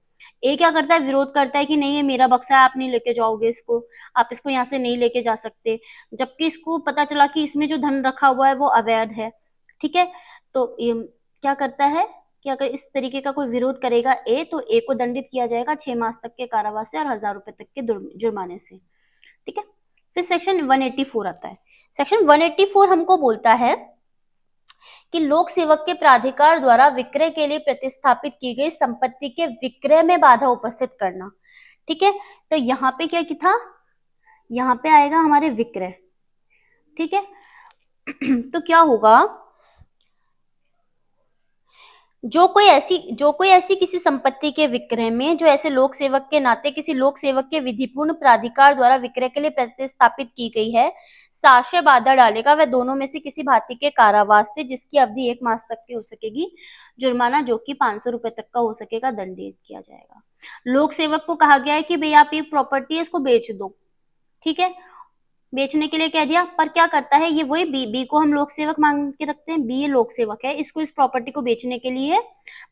ए क्या करता है, विरोध करता है कि नहीं ये मेरा बक्सा है, आप नहीं लेके जाओगे इसको, आप इसको यहाँ से नहीं लेके जा सकते, जबकि इसको पता चला कि इसमें जो धन रखा हुआ है वो अवैध है। ठीक है, तो ये क्या करता है कि अगर इस तरीके का कोई विरोध करेगा ए, तो ए को दंडित किया जाएगा 6 मास तक के कारावास से और 1000 रुपए तक के जुर्माने से। ठीक है, फिर सेक्शन 184 आता है। सेक्शन 184 हमको बोलता है कि लोक सेवक के प्राधिकार द्वारा विक्रय के लिए प्रतिस्थापित की गई संपत्ति के विक्रय में बाधा उपस्थित करना। ठीक है, तो यहाँ पे क्या था, यहाँ पे आएगा हमारे विक्रय। ठीक है, तो क्या होगा, जो कोई ऐसी किसी संपत्ति के विक्रय में जो ऐसे लोक सेवक के नाते किसी लोक सेवक के विधिपूर्ण प्राधिकार द्वारा विक्रय के लिए प्रतिस्थापित की गई है, साक्ष्य बाधा डालेगा वह दोनों में से किसी भांति के कारावास से जिसकी अवधि 1 मास तक की हो सकेगी, जुर्माना जो कि 500 रुपए तक का हो सकेगा, दंडित किया जाएगा। लोक सेवक को कहा गया है कि भाई आप एक प्रॉपर्टी है इसको बेच दो। ठीक है, बेचने के लिए कह दिया, पर क्या करता है ये, वही बी को हम लोक सेवक मांग के रखते हैं, बी ये लोक सेवक है, इसको इस प्रॉपर्टी को बेचने के लिए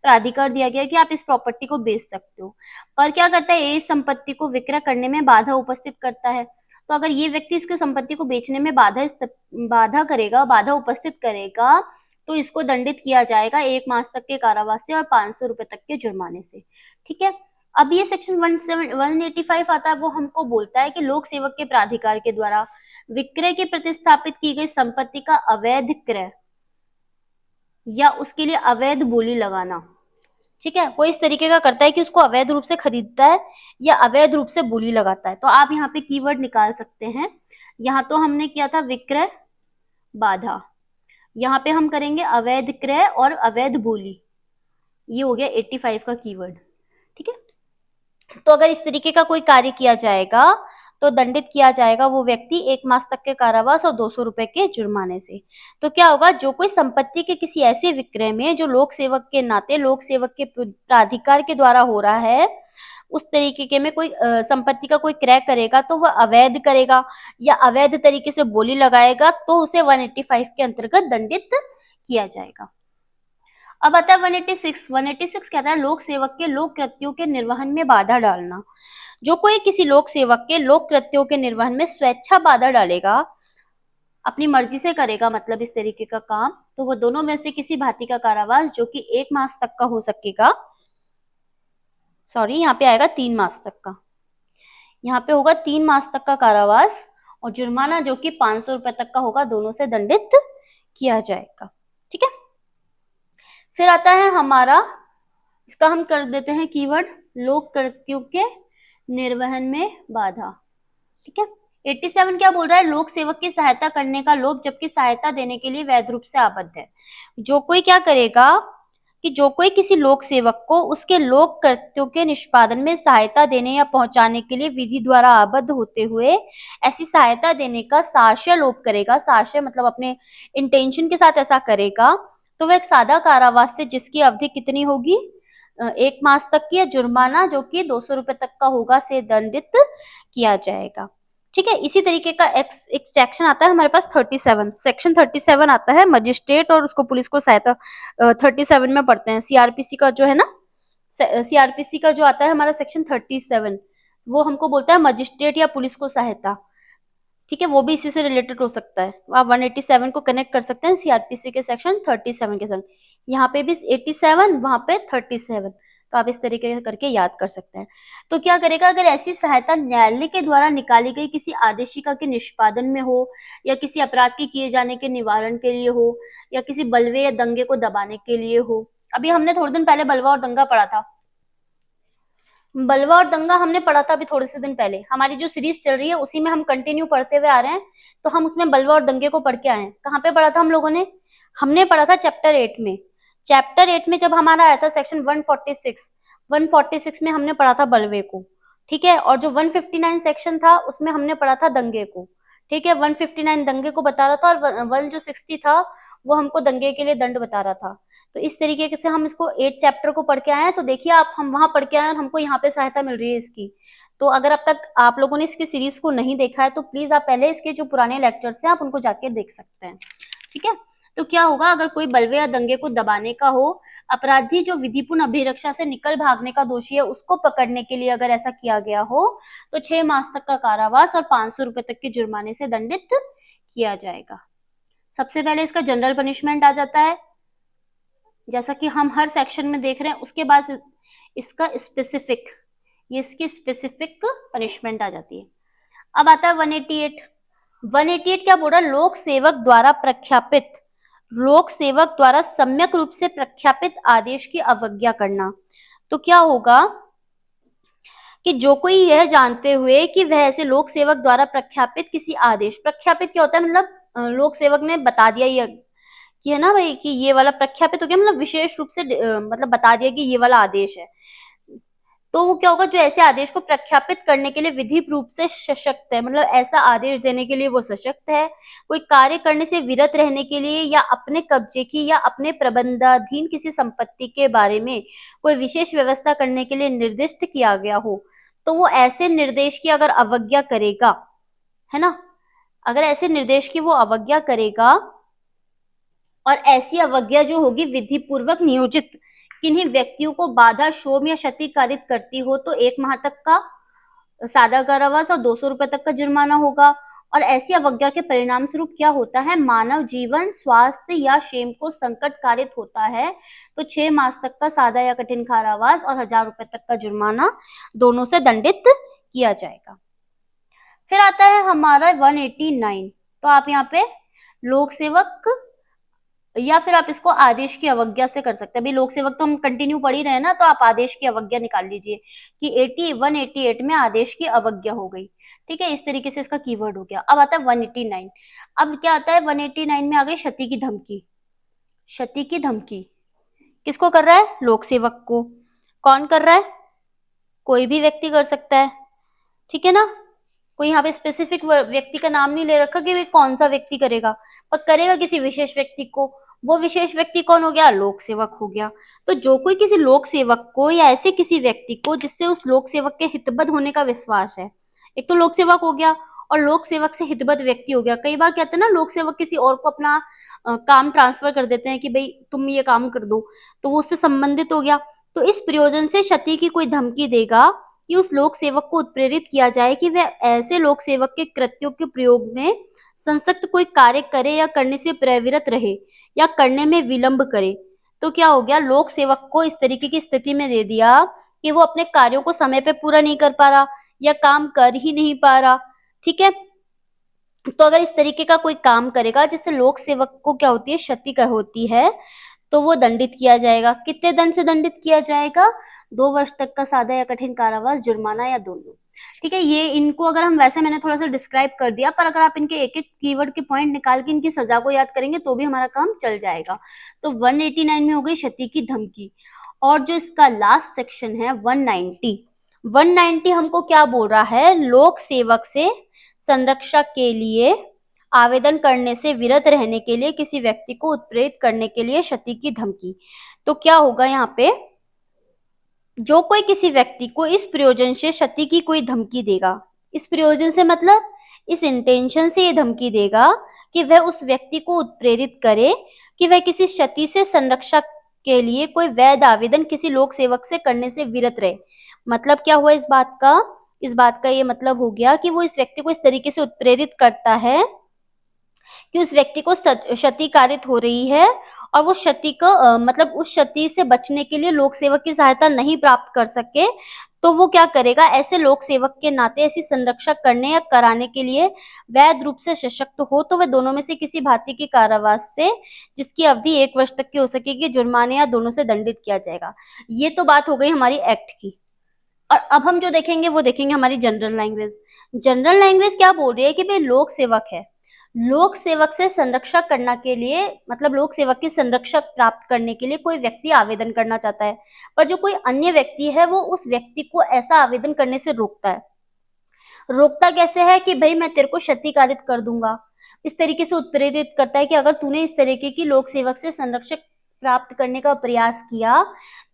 प्राधिकार दिया गया कि आप इस प्रॉपर्टी को बेच सकते हो, पर क्या करता है ए इस संपत्ति को विक्रय करने में बाधा उपस्थित करता है। तो अगर ये व्यक्ति इसकी संपत्ति को बेचने में बाधा उपस्थित करेगा तो इसको दंडित किया जाएगा 1 मास तक के कारावास से और 500 रुपए तक के जुर्माने से। ठीक है, अब ये सेक्शन 185 आता है, वो हमको बोलता है कि लोक सेवक के प्राधिकार के द्वारा विक्रय की प्रतिस्थापित की गई संपत्ति का अवैध क्रय या उसके लिए अवैध बोली लगाना। ठीक है, वो इस तरीके का करता है कि उसको अवैध रूप से खरीदता है या अवैध रूप से बोली लगाता है। तो आप यहाँ पे कीवर्ड निकाल सकते हैं। यहाँ तो हमने किया था विक्रय बाधा, यहाँ पे हम करेंगे अवैध क्रय और अवैध बोली। ये हो गया 85 का कीवर्ड। ठीक है, तो अगर इस तरीके का कोई कार्य किया जाएगा तो दंडित किया जाएगा वो व्यक्ति 1 मास तक के कारावास और 200 रुपए के जुर्माने से। तो क्या होगा, जो कोई संपत्ति के किसी ऐसे विक्रय में जो लोक सेवक के नाते लोक सेवक के प्राधिकार के द्वारा हो रहा है, उस तरीके के में कोई संपत्ति का कोई क्रय करेगा तो वह अवैध करेगा या अवैध तरीके से बोली लगाएगा तो उसे 185 के अंतर्गत दंडित किया जाएगा। अब आता है 186। 186 कहता है लोक सेवक के लोक कृत्यों के निर्वहन में बाधा डालना। जो कोई किसी लोक सेवक के लोक कृत्यों के निर्वहन में स्वेच्छा बाधा डालेगा, अपनी मर्जी से करेगा मतलब इस तरीके का काम, तो वो दोनों में से किसी भांति का कारावास जो कि 1 मास तक का हो सकेगा, सॉरी यहाँ पे आएगा 3 मास तक का, यहाँ पे होगा 3 मास तक का कारावास और जुर्माना जो कि 500 रुपए तक का होगा, दोनों से दंडित किया जाएगा। ठीक है, फिर आता है हमारा, इसका हम कर देते हैं कीवर्ड लोक कृत्यों के निर्वहन में बाधा। ठीक है, 87 क्या बोल रहा है, लोक सेवक की सहायता करने का लोभ जबकि सहायता देने के लिए वैध रूप से आबद्ध है। जो कोई क्या करेगा कि जो कोई किसी लोक सेवक को उसके लोक कृत्यों के निष्पादन में सहायता देने या पहुंचाने के लिए विधि द्वारा आबद्ध होते हुए ऐसी सहायता देने का साक्ष्य लोप करेगा, साक्ष्य मतलब अपने इंटेंशन के साथ ऐसा करेगा, तो वह एक सादा कारावास से जिसकी अवधि कितनी होगी, 1 मास तक की, जुर्माना जो कि 200 रुपए तक का होगा से दंडित किया जाएगा। ठीक है, इसी तरीके का एक सेक्शन आता है हमारे पास 37। सेक्शन 37 आता है मजिस्ट्रेट और उसको पुलिस को सहायता, 37 में पढ़ते हैं। सीआरपीसी का जो है ना, सीआरपीसी का जो आता है हमारा सेक्शन 37, वो हमको बोलता है मजिस्ट्रेट या पुलिस को सहायता। ठीक है, वो भी इसी से रिलेटेड हो सकता है, आप 187 को कनेक्ट कर सकते हैं सीआरपीसी के सेक्शन 37 के संग। यहाँ पे भी 87, वहां पे 37, तो आप इस तरीके से करके याद कर सकते हैं। तो क्या करेगा, अगर ऐसी सहायता न्यायालय के द्वारा निकाली गई किसी आदेशिका के निष्पादन में हो या किसी अपराध के किए जाने के निवारण के लिए हो या किसी बलवे या दंगे को दबाने के लिए हो। अभी हमने थोड़े दिन पहले बलवा और दंगा पढ़ा था, बलवा और दंगा हमने पढ़ा था अभी थोड़े से दिन पहले, हमारी जो सीरीज चल रही है उसी में हम कंटिन्यू पढ़ते हुए आ रहे हैं, तो हम उसमें बलवा और दंगे को पढ़ के आए हैं। कहाँ पे पढ़ा था हम लोगों ने? हमने पढ़ा था चैप्टर 8 में। चैप्टर 8 में जब हमारा आया था सेक्शन 146 में हमने पढ़ा था बलवे को, ठीक है। और जो 159 सेक्शन था उसमें हमने पढ़ा था दंगे को, ठीक है। 159 दंगे को बता रहा था और 1 जो 60 था वो हमको दंगे के लिए दंड बता रहा था। तो इस तरीके से हम इसको 8 चैप्टर को पढ़ के आए हैं। तो देखिए आप, हम वहां पढ़ के आए और हमको यहाँ पे सहायता मिल रही है इसकी। तो अगर अब तक आप लोगों ने इसकी सीरीज को नहीं देखा है तो प्लीज आप पहले इसके जो पुराने लेक्चर्स हैं आप उनको जाके देख सकते हैं, ठीक है। तो क्या होगा, अगर कोई बलवे या दंगे को दबाने का हो, अपराधी जो विधिपूर्ण अभिरक्षा से निकल भागने का दोषी है उसको पकड़ने के लिए अगर ऐसा किया गया हो तो 6 मास तक का कारावास और 500 रुपए तक के जुर्माने से दंडित किया जाएगा। सबसे पहले इसका जनरल पनिशमेंट आ जाता है, जैसा कि हम हर सेक्शन में देख रहे हैं। उसके बाद इसका स्पेसिफिक, ये इसकी स्पेसिफिक पनिशमेंट आ जाती है। अब आता है 188। 188 क्या बोल रहा है? लोक सेवक द्वारा सम्यक रूप से प्रख्यापित आदेश की अवज्ञा करना। तो क्या होगा कि जो कोई यह जानते हुए कि वह ऐसे लोक सेवक द्वारा प्रख्यापित किसी आदेश, प्रख्यापित क्या होता है, मतलब लोक सेवक ने बता दिया ये कि है ना भाई कि ये वाला प्रख्यापित हो गया, मतलब विशेष रूप से मतलब बता दिया कि ये वाला आदेश है। तो वो क्या होगा, जो ऐसे आदेश को प्रख्यापित करने के लिए विधि रूप से सशक्त है, मतलब ऐसा आदेश देने के लिए वो सशक्त है। कोई कार्य करने से विरत रहने के लिए या अपने कब्जे की या अपने प्रबंधाधीन किसी संपत्ति के बारे में कोई विशेष व्यवस्था करने के लिए निर्दिष्ट किया गया हो, तो वो ऐसे निर्देश की अगर अवज्ञा करेगा, है ना, अगर ऐसे निर्देश की वो अवज्ञा करेगा और ऐसी अवज्ञा जो होगी विधि पूर्वक नियोजित किन्हीं व्यक्तियों को बाधा, शोभ या क्षति कारित करती हो तो 1 माह तक का सादा कारावास और 200 रुपए तक का जुर्माना होगा। और ऐसी अवज्ञा के परिणाम स्वरूप क्या होता है, मानव जीवन, स्वास्थ्य या क्षेम को संकट कारित होता है तो 6 मास तक का सादा या कठिन कारावास और 1000 रुपए तक का जुर्माना दोनों से दंडित किया जाएगा। फिर आता है हमारा 189। तो आप यहाँ पे लोक सेवक या फिर आप इसको आदेश की अवज्ञा से कर सकते हैं। अभी लोक सेवक तो हम कंटिन्यू पढ़ ही रहे हैं ना, तो आप आदेश की अवज्ञा निकाल लीजिए कि 188 में आदेश की अवज्ञा हो गई, ठीक है। इस तरीके से इसका कीवर्ड हो गया। अब आता है 189। अब क्या आता है 189 में आ गई क्षति की धमकी। क्षति की धमकी किसको कर रहा है? लोक सेवक को। कौन कर रहा है? कोई भी व्यक्ति कर सकता है, ठीक है ना। कोई यहाँ पे स्पेसिफिक व्यक्ति का नाम नहीं ले रखा कि वे कौन सा व्यक्ति करेगा, पर करेगा किसी विशेष व्यक्ति को। वो विशेष व्यक्ति कौन हो गया? लोक सेवक हो गया। तो जो कोई किसी लोक सेवक को या ऐसे किसी व्यक्ति को जिससे उस लोक सेवक के हितबद्ध होने का विश्वास है, एक तो लोक सेवक हो गया और लोक सेवक से हितबद्ध व्यक्ति हो गया। कई बार कहते हैं ना, लोक सेवक किसी और को अपना काम ट्रांसफर कर देते हैं कि भाई तुम ये काम कर दो, तो वो उससे संबंधित हो गया। तो इस प्रयोजन से क्षति की कोई धमकी देगा कि उस लोक सेवक को उत्प्रेरित किया जाए कि वह ऐसे लोक सेवक के कृत्यों के प्रयोग में संसक्त कोई कार्य करे या करने से प्रवृत्त रहे या करने में विलंब करे। तो क्या हो गया, लोक सेवक को इस तरीके की स्थिति में दे दिया कि वो अपने कार्यों को समय पे पूरा नहीं कर पा रहा या काम कर ही नहीं पा रहा, ठीक है। तो अगर इस तरीके का कोई काम करेगा जिससे लोक सेवक को क्या होती है, क्षति का होती है, तो वो दंडित किया जाएगा। कितने दंड से दंडित किया जाएगा? 2 वर्ष तक का सादा या कठिन कारावास, जुर्माना या दोनों, ठीक है। ये इनको अगर हम, वैसे मैंने थोड़ा सा डिस्क्राइब कर दिया, पर अगर आप इनके एक एक कीवर्ड के पॉइंट निकाल के इनकी सजा को याद करेंगे तो भी हमारा काम चल जाएगा। तो 189 में हो गई क्षति की धमकी। और जो इसका लास्ट सेक्शन है 190 हमको क्या बोल रहा है, लोक सेवक से संरक्षा के लिए आवेदन करने से विरत रहने के लिए किसी व्यक्ति को उत्प्रेरित करने के लिए क्षति की धमकी। तो क्या होगा यहाँ पे, जो कोई किसी व्यक्ति को इस प्रयोजन से क्षति की कोई धमकी देगा, इस प्रयोजन से मतलब इस इंटेंशन से ये धमकी देगा कि वह उस व्यक्ति को उत्प्रेरित करे कि वह किसी क्षति से संरक्षा के लिए कोई वैध आवेदन किसी लोक सेवक से करने से विरत रहे। मतलब क्या हुआ इस बात का? इस बात का ये मतलब हो गया कि वो इस व्यक्ति को इस तरीके से उत्प्रेरित करता है कि उस व्यक्ति को क्षति कारित हो रही है और वो क्षति को मतलब उस क्षति से बचने के लिए लोक सेवक की सहायता नहीं प्राप्त कर सके, तो वो क्या करेगा, ऐसे लोक सेवक के नाते ऐसी संरक्षा करने या कराने के लिए वैध रूप से सशक्त हो तो वह दोनों में से किसी भांति के कारावास से, जिसकी अवधि 1 वर्ष तक की हो सकेगी, जुर्माने या दोनों से दंडित किया जाएगा। ये तो बात हो गई हमारी एक्ट की। और अब हम जो देखेंगे वो देखेंगे हमारी जनरल लैंग्वेज। जनरल लैंग्वेज क्या बोल रही है कि भाई लोक सेवक है, लोक सेवक से संरक्षक करना के लिए, मतलब लोक सेवक की संरक्षक प्राप्त करने के लिए कोई व्यक्ति आवेदन करना चाहता है, पर जो कोई अन्य व्यक्ति है वो उस व्यक्ति को ऐसा आवेदन करने से रोकता है। रोकता कैसे है कि भाई मैं तेरे को क्षतिकारित कर दूंगा, इस तरीके से उत्प्रेरित करता है कि अगर तूने इस तरीके की लोक सेवक से संरक्षक प्राप्त करने का प्रयास किया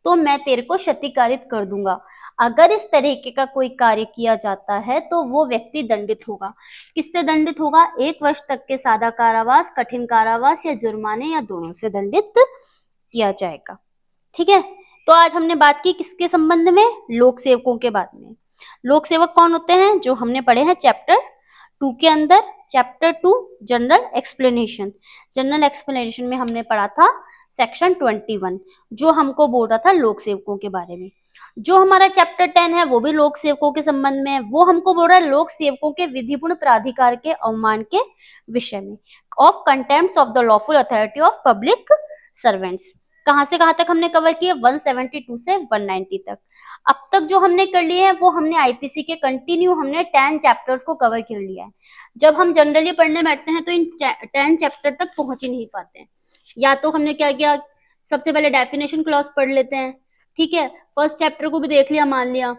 तो मैं तेरे को क्षतिकारित कर दूंगा। अगर इस तरीके का कोई कार्य किया जाता है तो वो व्यक्ति दंडित होगा। किससे दंडित होगा? 1 वर्ष तक के सादा कारावास, कठिन कारावास या जुर्माने या दोनों से दंडित किया जाएगा। ठीक है, तो आज हमने बात की किसके संबंध में? लोक सेवकों के बारे में। लोक सेवक कौन होते हैं? जो हमने पढ़े हैं चैप्टर 2 के अंदर, chapter 2 general explanation. General explanation में हमने पढ़ा था सेक्शन 21, जो हमको बोल रहा था लोक सेवकों के बारे में। जो हमारा चैप्टर 10 है वो भी लोक सेवकों के संबंध में है, वो हमको बोल रहा है लोक सेवकों के विधिपूर्ण प्राधिकार के अवमान के विषय में, of contempt of the lawful authority of public servants. कहां से कहां तक हमने कवर किया? 172 से 190 तक। अब तक जो हमने कर लिए हैं वो हमने आईपीसी के कंटिन्यू हमने 10 चैप्टर्स को कवर कर लिया है। जब हम जनरली पढ़ने बैठते हैं तो इन 10 चैप्टर तक पहुंच ही नहीं पाते हैं। या तो हमने क्या किया, सबसे पहले डेफिनेशन क्लॉज पढ़ लेते हैं, ठीक है, फर्स्ट चैप्टर को भी देख लिया मान लिया,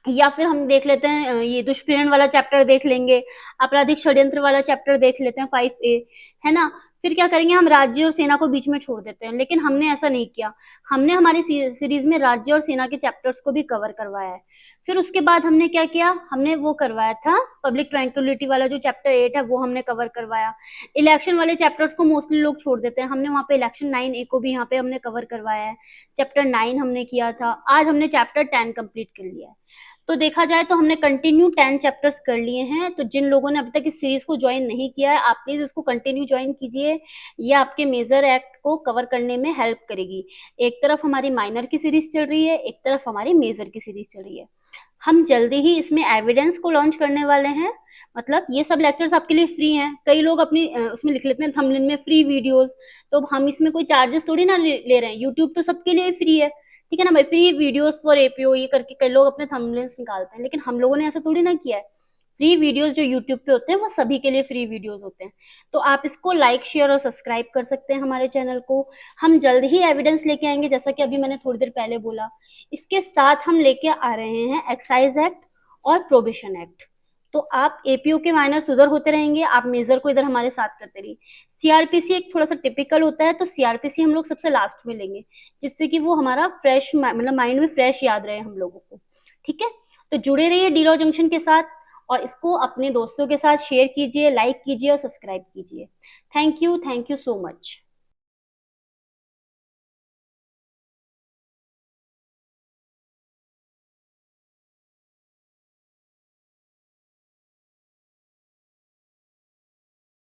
या फिर हम देख लेते हैं ये दुष्प्रेरण वाला चैप्टर देख लेंगे, आपराधिक षड्यंत्र वाला चैप्टर देख लेते हैं 5A, है ना। फिर क्या करेंगे, हम राज्य और सेना को बीच में छोड़ देते हैं, लेकिन हमने ऐसा नहीं किया। हमने हमारी सीरीज में राज्य और सेना के चैप्टर्स को भी कवर करवाया है। फिर उसके बाद हमने क्या किया, हमने वो करवाया था पब्लिक ट्रैंक्विलिटी वाला जो चैप्टर 8 है वो हमने कवर करवाया। इलेक्शन वाले चैप्टर्स को मोस्टली लोग छोड़ देते हैं, हमने वहां पे इलेक्शन 9A को भी यहाँ पे हमने कवर करवाया है। चैप्टर 9 हमने किया था। आज हमने चैप्टर 10 कंप्लीट कर लिया है। तो देखा जाए तो हमने कंटिन्यू 10 चैप्टर्स कर लिए हैं। तो जिन लोगों ने अभी तक इस सीरीज को ज्वाइन नहीं किया है, आप प्लीज इसको कंटिन्यू ज्वाइन कीजिए। ये आपके मेजर एक्ट को कवर करने में हेल्प करेगी। एक तरफ हमारी माइनर की सीरीज चल रही है, एक तरफ हमारी मेजर की सीरीज चल रही है। हम जल्दी ही इसमें एविडेंस को लॉन्च करने वाले हैं। मतलब ये सब लेक्चर्स आपके लिए फ्री हैं। कई लोग अपनी उसमें लिख लेते हैं थंबनेल में फ्री वीडियोस, तो हम इसमें कोई चार्जेस थोड़ी ना ले रहे हैं। यूट्यूब तो सबके लिए फ्री है, ठीक है ना भाई, फ्री वीडियोस फॉर एपीओ ये करके कई लोग अपने थंबनेल्स निकालते हैं, लेकिन हम लोगों ने ऐसा थोड़ी ना किया है। फ्री वीडियोस जो यूट्यूब पे होते हैं वो सभी के लिए फ्री वीडियोस होते हैं। तो आप इसको लाइक शेयर और सब्सक्राइब कर सकते हैं हमारे चैनल को। हम जल्द ही एविडेंस लेके आएंगे, जैसा कि अभी मैंने थोड़ी देर पहले बोला। इसके साथ हम लेके आ रहे हैं एक्साइज एक्ट और प्रोबेशन एक्ट। तो आप एपीओ के माइनर्स उधर होते रहेंगे, आप मेजर को इधर हमारे साथ करते रहिए। सीआरपीसी एक थोड़ा सा टिपिकल होता है, तो सीआरपीसी हम लोग सबसे लास्ट में लेंगे, जिससे कि वो हमारा फ्रेश मतलब माइंड में फ्रेश याद रहे हम लोगों को। ठीक है, तो जुड़े रहिए डी लॉ जंक्शन के साथ, और इसको अपने दोस्तों के साथ शेयर कीजिए, लाइक कीजिए और सब्सक्राइब कीजिए। Thank you so much.